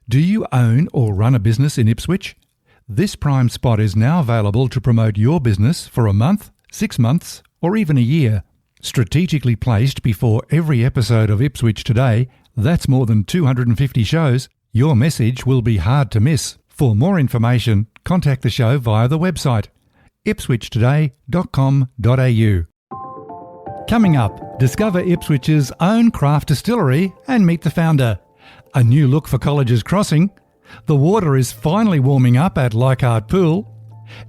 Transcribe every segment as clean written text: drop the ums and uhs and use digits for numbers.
Do you own or run a business in Ipswich? This prime spot is now available to promote your business for a month, 6 months, or even a year. Strategically placed before every episode of Ipswich Today, that's more than 250 shows, your message will be hard to miss. For more information, contact the show via the website ipswichtoday.com.au. Coming up, discover Ipswich's own craft distillery and meet the founder. A new look for Colleges Crossing. The water is finally warming up at Leichhardt Pool.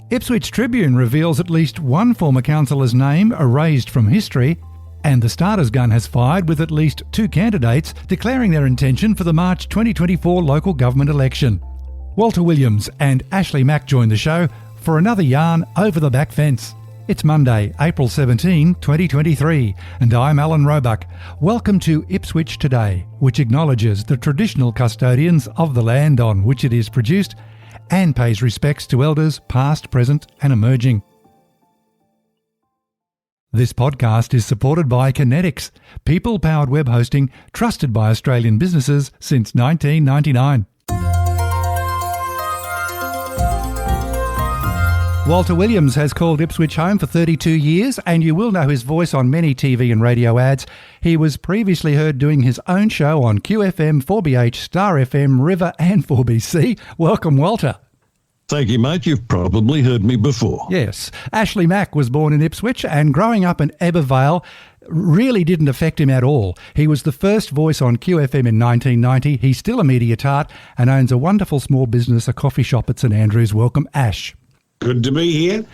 Ipswich Tribune reveals at least one former councillor's name erased from history. And the starter's gun has fired with at least 2 candidates declaring their intention for the March 2024 local government election. Walter Williams and Ashleigh Mac join the show for another yarn over the back fence. It's Monday, April 17, 2023, and I'm Alan Roebuck. Welcome to Ipswich Today, which acknowledges the traditional custodians of the land on which it is produced and pays respects to elders past, present and emerging. This podcast is supported by Kinetics, people-powered web hosting trusted by Australian businesses since 1999. Walter Williams has called Ipswich home for 32 years, and you will know his voice on many TV and radio ads. He was previously heard doing his own show on QFM, 4BH, Star FM, River and 4BC. Welcome, Walter. Thank you, mate. You've probably heard me before. Yes. Ashleigh Mac was born in Ipswich, and growing up in Ebervale really didn't affect him at all. He was the first voice on QFM in 1990. He's still a media tart and owns a wonderful small business, a coffee shop at St Andrews. Welcome, Ash. Good to be here.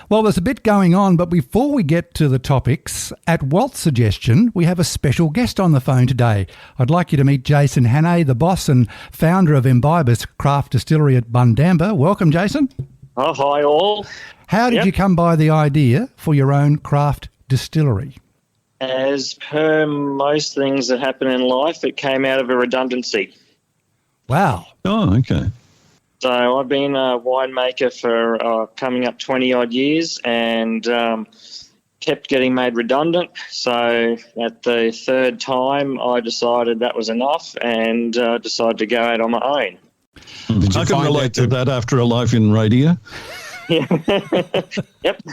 Well, there's a bit going on, but before we get to the topics, at Walt's suggestion, we have a special guest on the phone today. I'd like you to meet Jason Hannay, the boss and founder of Imbibus Craft Distillery at Bundamba. Welcome, Jason. Oh, hi all. How did you come by the idea for your own craft distillery? As per most things that happen in life, it came out of a redundancy. Wow. Oh, okay. So I've been a winemaker for coming up 20-odd years and kept getting made redundant. So at the third time, I decided that was enough and decided to go out on my own. I can relate to that after a life in radio. Yep.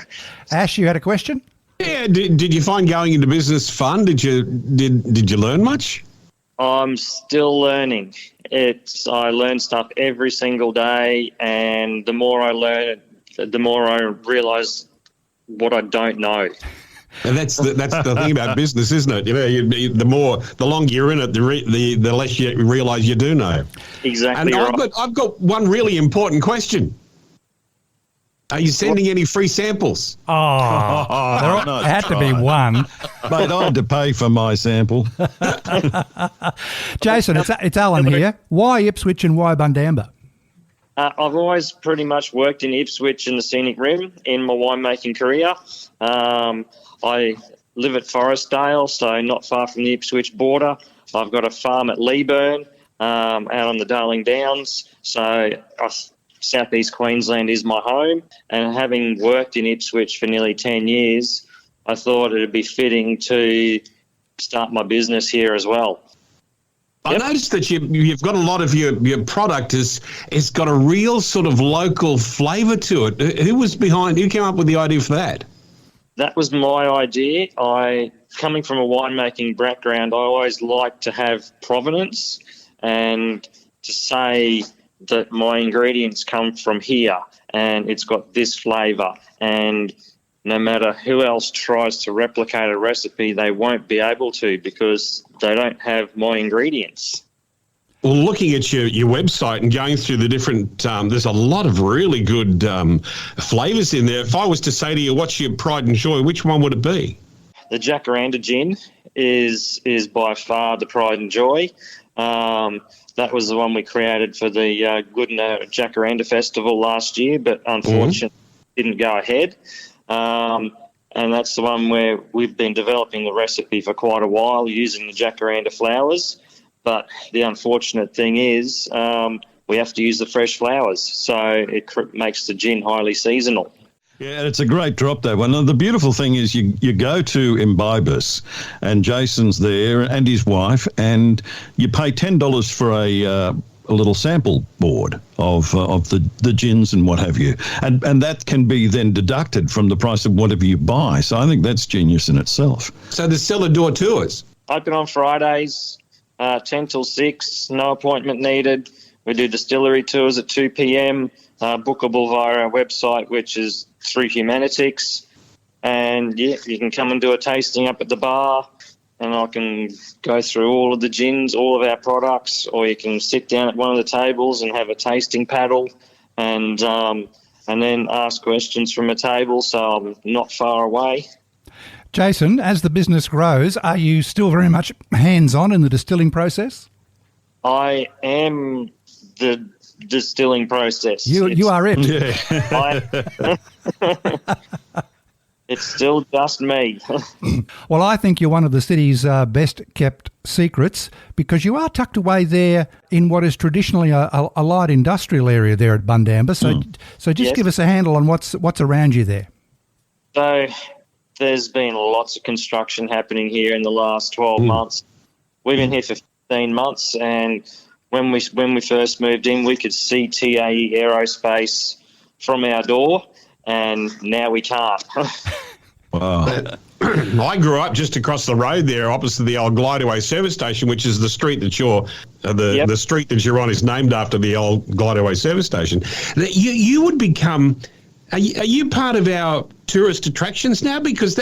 Ash, you had a question? Yeah, did you find going into business fun? Did you learn much? I'm still learning. I learn stuff every single day, and the more I learn, the more I realise what I don't know. And that's the thing about business, isn't it? You know, the longer you're in it, the less you realise you do know. Exactly. And right. I've got one really important question. Are you sending any free samples? Oh, there had to be one. Mate, I had to pay for my sample. Jason, it's Alan here. Why Ipswich and why Bundamba? I've always pretty much worked in Ipswich and the Scenic Rim in my winemaking career. I live at Forestdale, so not far from the Ipswich border. I've got a farm at Leeburn out on the Darling Downs, so Southeast Queensland is my home, and having worked in Ipswich for nearly 10 years, I thought it would be fitting to start my business here as well. I noticed that you've got a lot of your product it's got a real sort of local flavour to it. Who came up with the idea for that? That was my idea. Coming from a winemaking background, I always like to have provenance and to say that my ingredients come from here and it's got this flavour, and no matter who else tries to replicate a recipe, they won't be able to because they don't have my ingredients. Well, looking at your website and going through the different, there's a lot of really good flavours in there. If I was to say to you, what's your pride and joy, which one would it be? The Jacaranda gin is by far the pride and joy. That was the one we created for the Goodna Jacaranda Festival last year, but unfortunately didn't go ahead. And that's the one where we've been developing the recipe for quite a while using the Jacaranda flowers. But the unfortunate thing is we have to use the fresh flowers, so it makes the gin highly seasonal. Yeah, it's a great drop, that one. And the beautiful thing is you go to Imbibus and Jason's there and his wife, and you pay $10 for a little sample board of the gins and what have you, and that can be then deducted from the price of whatever you buy. So I think that's genius in itself. So the cellar door tours. Open on Fridays, 10 till 6, no appointment needed. We do distillery tours at 2 p.m, bookable via our website, which is through Humanitics. And, yeah, you can come and do a tasting up at the bar, and I can go through all of the gins, all of our products, or you can sit down at one of the tables and have a tasting paddle and then ask questions from a table, so I'm not far away. Jason, as the business grows, are you still very much hands-on in the distilling process? I am the distilling process. You are it. Yeah. It's still just me. Well, I think you're one of the city's best-kept secrets because you are tucked away there in what is traditionally a light industrial area there at Bundamba. So just give us a handle on what's around you there. So there's been lots of construction happening here in the last 12 months. We've been here for 15 months, and when we first moved in, we could see TAE Aerospace from our door, and now we can't. Wow. I grew up just across the road there, opposite the old Glideway service station, which is the street that you're the street that you're on is named after the old Glideway service station. You would become. Are you part of our tourist attractions now? Because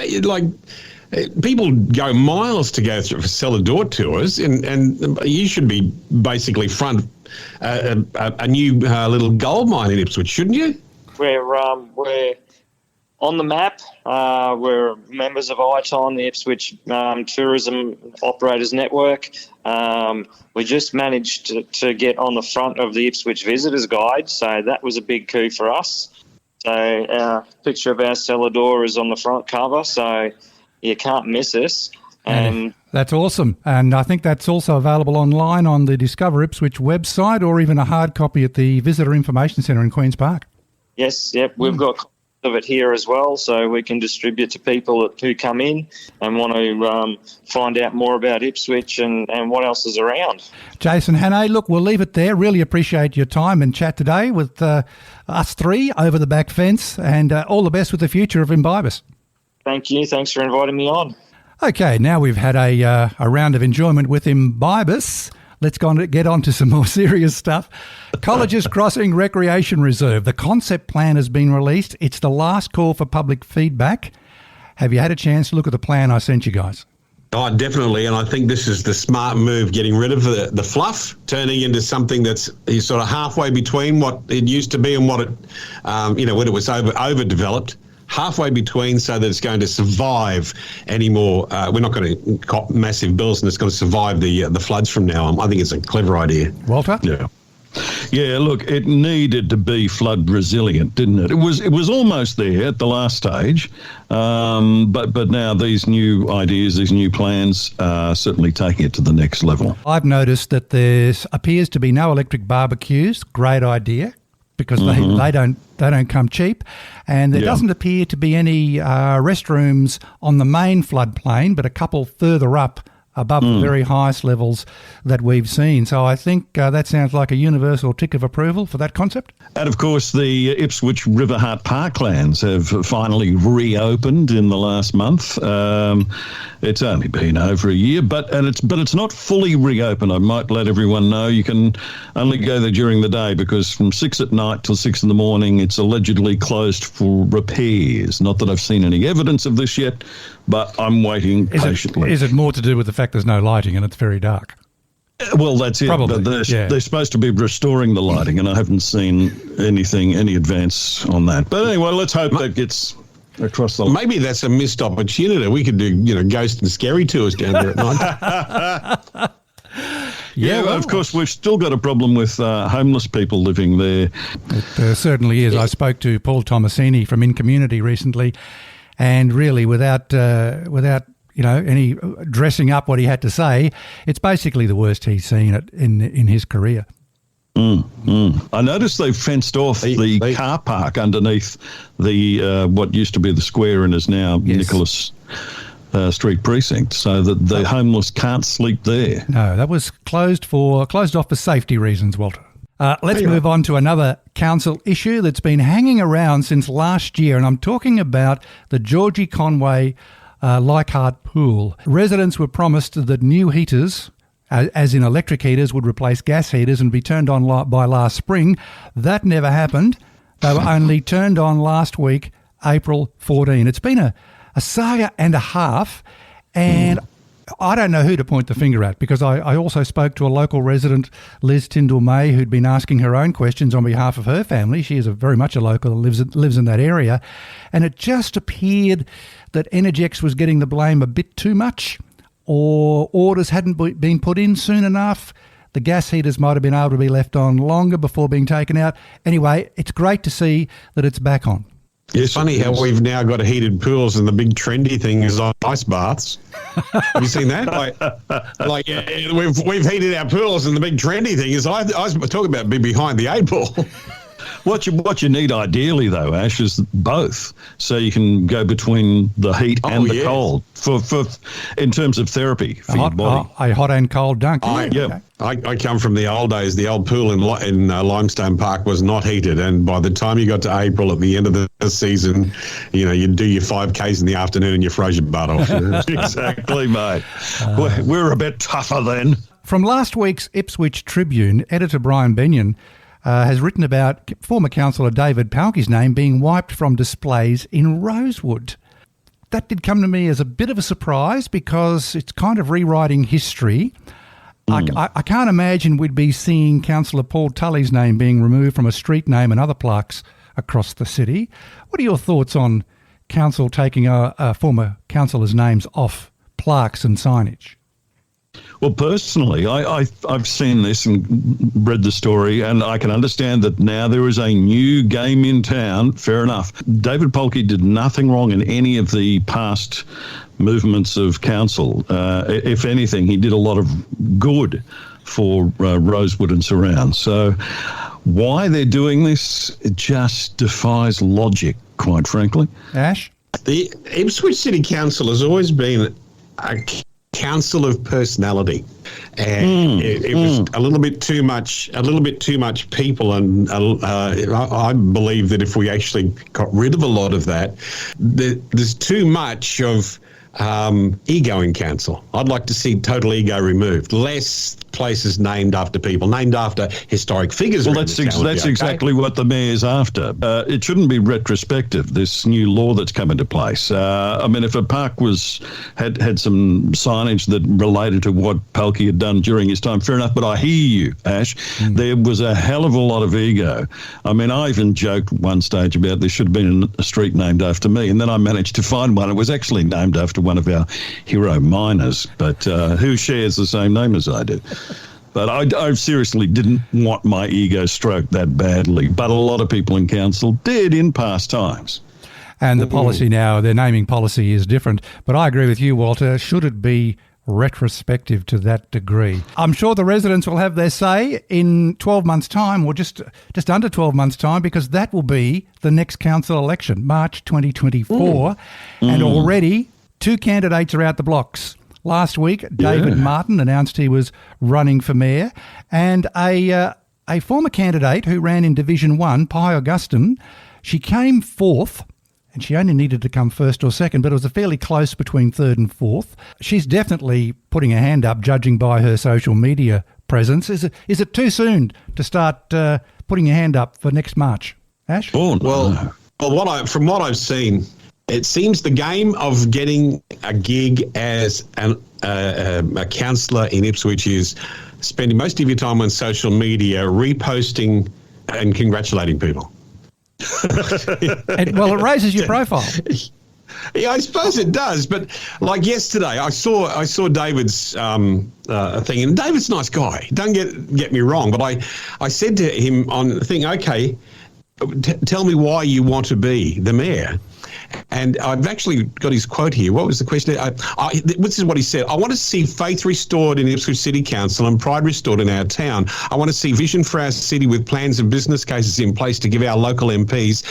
people go miles to go through cellar door tours, and you should be basically front a new little gold mine in Ipswich, shouldn't you? We're on the map. We're members of ITON, the Ipswich Tourism Operators Network. We just managed to get on the front of the Ipswich Visitors Guide, so that was a big coup for us. So our picture of our cellar door is on the front cover, so you can't miss us. And that's awesome. And I think that's also available online on the Discover Ipswich website or even a hard copy at the Visitor Information Centre in Queen's Park. Yes, yep. We've got copies of it here as well, so we can distribute to people who come in and want to find out more about Ipswich and what else is around. Jason Hannay, look, we'll leave it there. Really appreciate your time and chat today with us three over the back fence, and all the best with the future of Imbibus. Thank you. Thanks for inviting me on. Okay, now we've had a round of enjoyment with Imbibus. Let's get on to some more serious stuff. Colleges Crossing Recreation Reserve. The concept plan has been released. It's the last call for public feedback. Have you had a chance to look at the plan I sent you guys? Oh, definitely. And I think this is the smart move, getting rid of the fluff, turning into something that's sort of halfway between what it used to be and what it, when it was overdeveloped. Halfway between, so that it's going to survive any more. We're not going to cop massive bills, and it's going to survive the floods from now on. I think it's a clever idea. Walter? Yeah, look, it needed to be flood resilient, didn't it? It was almost there at the last stage, but now these new ideas, these new plans are certainly taking it to the next level. I've noticed that there appears to be no electric barbecues. Great idea, because they don't come cheap, and there doesn't appear to be any restrooms on the main floodplain, but a couple further up above the very highest levels that we've seen. So I think that sounds like a universal tick of approval for that concept. And of course, the Ipswich Riverheart Parklands have finally reopened in the last month. It's only been over a year, but it's not fully reopened. I might let everyone know you can only go there during the day, because from 6 at night till 6 in the morning, it's allegedly closed for repairs. Not that I've seen any evidence of this yet, but I'm waiting patiently. Is it more to do with the fact there's no lighting and it's very dark? Well, that's it. Probably, they're supposed to be restoring the lighting, and I haven't seen any advance on that. But anyway, let's hope that gets across the line. Maybe that's a missed opportunity. We could do, ghost and scary tours down there at night. Well, of course, we've still got a problem with homeless people living there. It certainly is. I spoke to Paul Tomasini from In Community recently, and really, without any dressing up what he had to say, it's basically the worst he's seen it in his career. I noticed they've fenced off the car park underneath the what used to be the square and is now Nicholas Street Precinct, so that the homeless can't sleep there. No, that was closed off for safety reasons, Walter. Let's move on to another council issue that's been hanging around since last year, and I'm talking about the Georgie Conway Leichhardt pool. Residents were promised that new heaters, as in electric heaters, would replace gas heaters and be turned on by last spring. That never happened. They were only turned on last week, April 14. It's been a saga and a half, and I don't know who to point the finger at, because I also spoke to a local resident, Liz Tyndall-May, who'd been asking her own questions on behalf of her family. She is very much a local that lives in that area. And it just appeared that Energex was getting the blame a bit too much, or orders hadn't been put in soon enough. The gas heaters might have been able to be left on longer before being taken out. Anyway, it's great to see that it's back on. It's funny how we've now got heated pools, and the big trendy thing is ice baths. Have you seen that? We've heated our pools, and the big trendy thing is I was talking about being behind the 8 ball. What you need ideally, though, Ash, is both, so you can go between the heat and the cold for in terms of therapy for your body. A hot and cold dunk. I come from the old days. The old pool in Limestone Park was not heated, and by the time you got to April, at the end of the season, you'd do your 5Ks in the afternoon and you froze your butt off. Exactly, mate. We're a bit tougher then. From last week's Ipswich Tribune, editor Brian Benyon has written about former councillor David Palkey's name being wiped from displays in Rosewood. That did come to me as a bit of a surprise, because it's kind of rewriting history. I can't imagine we'd be seeing Councillor Paul Tully's name being removed from a street name and other plaques across the city. What are your thoughts on council taking a former councillor's names off plaques and signage? Well, personally, I've seen this and read the story, and I can understand that now there is a new game in town. Fair enough. David Palkey did nothing wrong in any of the past movements of council. If anything, he did a lot of good for Rosewood and surrounds. So why they're doing this, it just defies logic, quite frankly. Ash? The Ipswich City Council has always been a council of personality, and it was a little bit too much people, and I believe that if we actually got rid of a lot of that, there's too much of ego in council. I'd like to see total ego removed, less places named after people, named after historic figures. Well, that's exactly what the mayor's after. It shouldn't be retrospective, this new law that's come into place. If a park had some signage that related to what Palkey had done during his time, fair enough, but I hear you, Ash. There was a hell of a lot of ego. I even joked at one stage about there should have been a street named after me, and then I managed to find one. It was actually named after one of our hero miners, but who shares the same name as I do. But I seriously didn't want my ego stroked that badly. But a lot of people in council did in past times. And the policy now, their naming policy is different. But I agree with you, Walter. Should it be retrospective to that degree? I'm sure the residents will have their say in 12 months' time, or just under 12 months' time, because that will be the next council election, March 2024. And already 2 candidates are out the blocks. Last week, David Martin announced he was running for mayor, and a former candidate who ran in Division 1, Pi Augustin, she came fourth, and she only needed to come first or second, but it was a fairly close between third and fourth. She's definitely putting her hand up, judging by her social media presence. Is it too soon to start putting your hand up for next March, Ash? Oh, no. Well, from what I've seen, it seems the game of getting a gig as a councillor in Ipswich is spending most of your time on social media reposting and congratulating people. It raises your profile. Yeah, I suppose it does. But like yesterday, I saw David's thing, and David's a nice guy. Don't get me wrong, but I said to him on the thing, okay, tell me why you want to be the mayor. And I've actually got his quote here. What was the question? This is what he said. I want to see faith restored in Ipswich City Council and pride restored in our town. I want to see vision for our city with plans and business cases in place to give our local MPs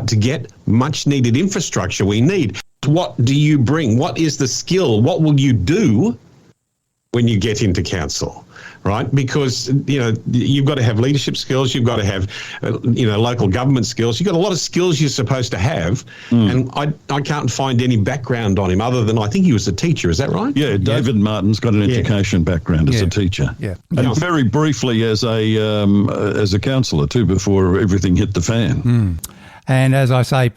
to get much needed infrastructure we need. What do you bring? What is the skill? What will you do when you get into council, right? Because, you've got to have leadership skills, you've got to have, local government skills. You've got a lot of skills you're supposed to have. And I can't find any background on him other than I think he was a teacher. Is that right? Yeah, David Martin's got an education background as a teacher. Yeah. And very briefly as a councillor too, before everything hit the fan. And as I say,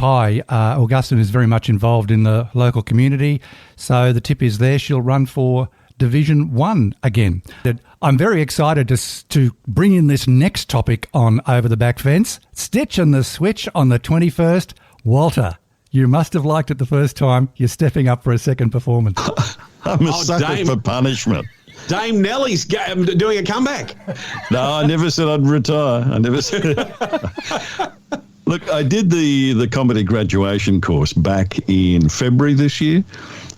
Augustine is very much involved in the local community. So the tip is there. She'll run for Division 1 again. I'm very excited to bring in this next topic on Over the Back Fence. Stitch and the Switch on the 21st. Walter, you must have liked it the first time. You're stepping up for a second performance. I'm a sucker for punishment. Dame Nellie's doing a comeback. No, I never said I'd retire. I never said Look, I did the comedy graduation course back in February this year,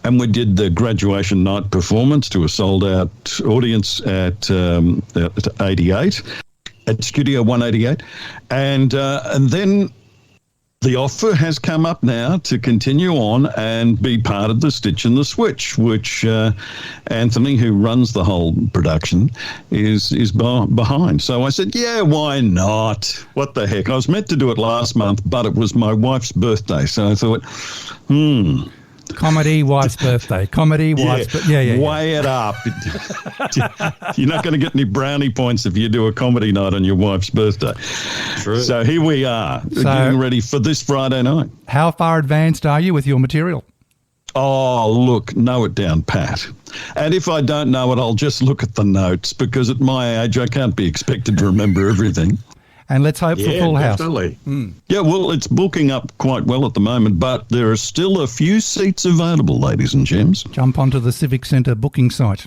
and we did the graduation night performance to a sold-out audience at 88, at Studio 188. And then the offer has come up now to continue on and be part of the Stitch and the Switch, which Anthony, who runs the whole production, is behind. So I said, yeah, why not? What the heck? I was meant to do it last month, but it was my wife's birthday. So I thought, Comedy, wife's birthday. Comedy, wife's birthday. Yeah. Weigh it up. You're not going to get any brownie points if you do a comedy night on your wife's birthday. True. So here we are, getting ready for this Friday night. How far advanced are you with your material? Oh, look, know it down pat. And if I don't know it, I'll just look at the notes, because at my age, I can't be expected to remember everything. And let's hope for full house. Definitely. Yeah, well, it's booking up quite well at the moment, but there are still a few seats available, ladies and gems. Jump onto the Civic Centre booking site.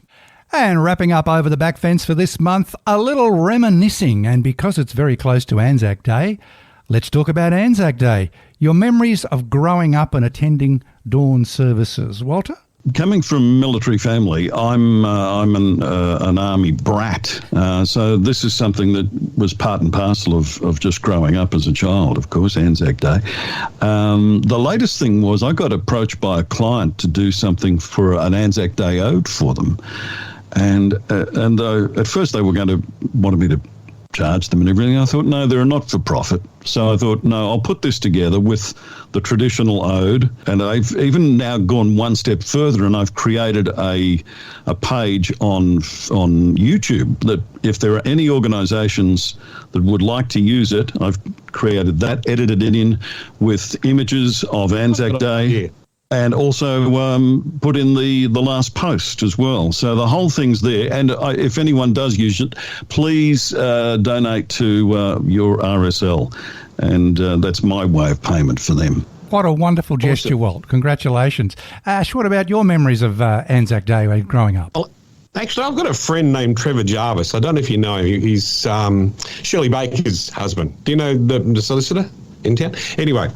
And wrapping up Over the Back Fence for this month, a little reminiscing. And because it's very close to Anzac Day, let's talk about Anzac Day. Your memories of growing up and attending dawn services. Walter? Coming from a military family, I'm an army brat, so this is something that was part and parcel of just growing up as a child, of course, Anzac Day. The latest thing was I got approached by a client to do something for an Anzac Day ode for them, and at first they were going to wanted me to charge them and everything. I thought, no, they're a not-for-profit. So I thought, no, I'll put this together with the traditional ode. And I've even now gone one step further, and I've created a page on YouTube that if there are any organisations that would like to use it, I've created that, edited it in with images of Anzac Day. Yeah. And also put in the last post as well. So the whole thing's there. And if anyone does use it, please donate to your RSL. And that's my way of payment for them. What a wonderful gesture, Walt. Congratulations. Ash, what about your memories of Anzac Day growing up? Well, actually, I've got a friend named Trevor Jarvis. I don't know if you know him. He's Shirley Baker's husband. Do you know the solicitor in town? Anyway,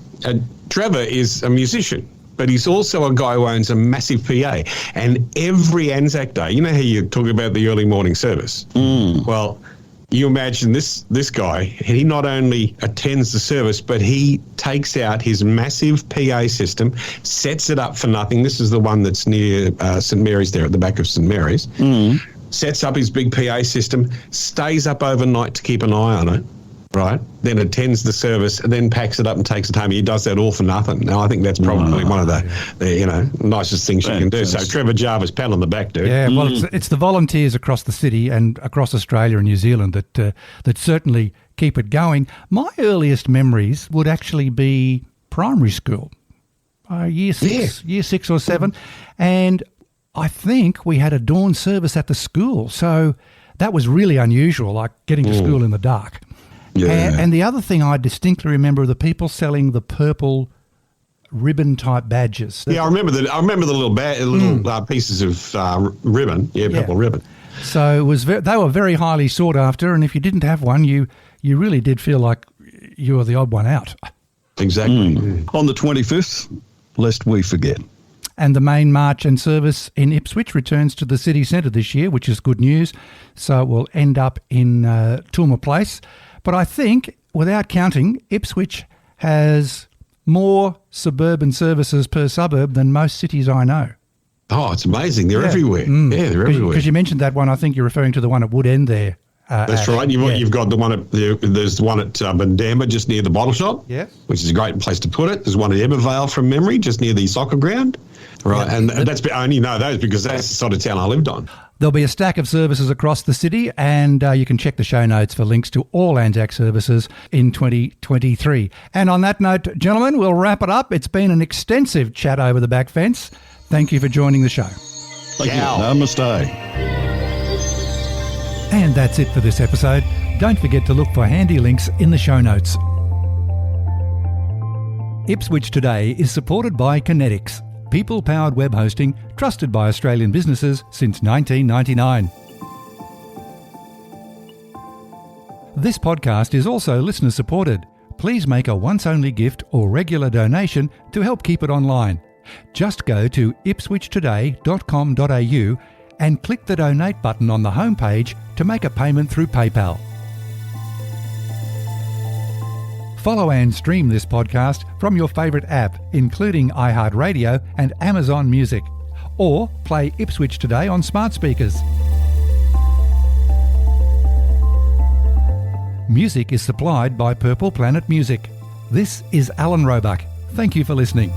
Trevor is a musician. But he's also a guy who owns a massive PA. And every Anzac Day, you know how you talk about the early morning service? Well, you imagine this guy, he not only attends the service, but he takes out his massive PA system, sets it up for nothing. This is the one that's near St Mary's there, at the back of St Mary's. Sets up his big PA system, stays up overnight to keep an eye on it. Right, then attends the service and then packs it up and takes it home. He does that all for nothing. Now, I think that's probably one of the nicest things you can do. So, Trevor Jarvis, pat on the back, dude. Yeah, well, it's the volunteers across the city and across Australia and New Zealand that certainly keep it going. My earliest memories would actually be primary school, year 6 or 7, and I think we had a dawn service at the school. So that was really unusual, like getting to school in the dark. Yeah. And the other thing I distinctly remember are the people selling the purple ribbon-type badges. Yeah, I remember the little pieces of ribbon. Yeah, purple ribbon. So it was they were very highly sought after, and if you didn't have one, you really did feel like you were the odd one out. Exactly. On the 25th, lest we forget. And the main march and service in Ipswich returns to the city centre this year, which is good news. So it will end up in Tulma Place. But I think, without counting, Ipswich has more suburban services per suburb than most cities I know. Oh, it's amazing. They're everywhere. Yeah, they're everywhere. Because you mentioned that one. I think you're referring to the one at Wood End there. That's right. You've got the one there's one at Bandama just near the bottle shop, which is a great place to put it. There's one at Ebervale from memory, just near the soccer ground. Right, and I only know those because that's the sort of town I lived on. There'll be a stack of services across the city, and you can check the show notes for links to all Anzac services in 2023. And on that note, gentlemen, we'll wrap it up. It's been an extensive chat over the back fence. Thank you for joining the show. Thank you. Namaste. And that's it for this episode. Don't forget to look for handy links in the show notes. Ipswich Today is supported by Kinetics, people-powered web hosting trusted by Australian businesses since 1999. This podcast is also listener-supported. Please make a once-only gift or regular donation to help keep it online. Just go to ipswichtoday.com.au and click the donate button on the homepage to make a payment through PayPal. Follow and stream this podcast from your favourite app, including iHeartRadio and Amazon Music, or play Ipswich Today on smart speakers. Music is supplied by Purple Planet Music. This is Alan Roebuck. Thank you for listening.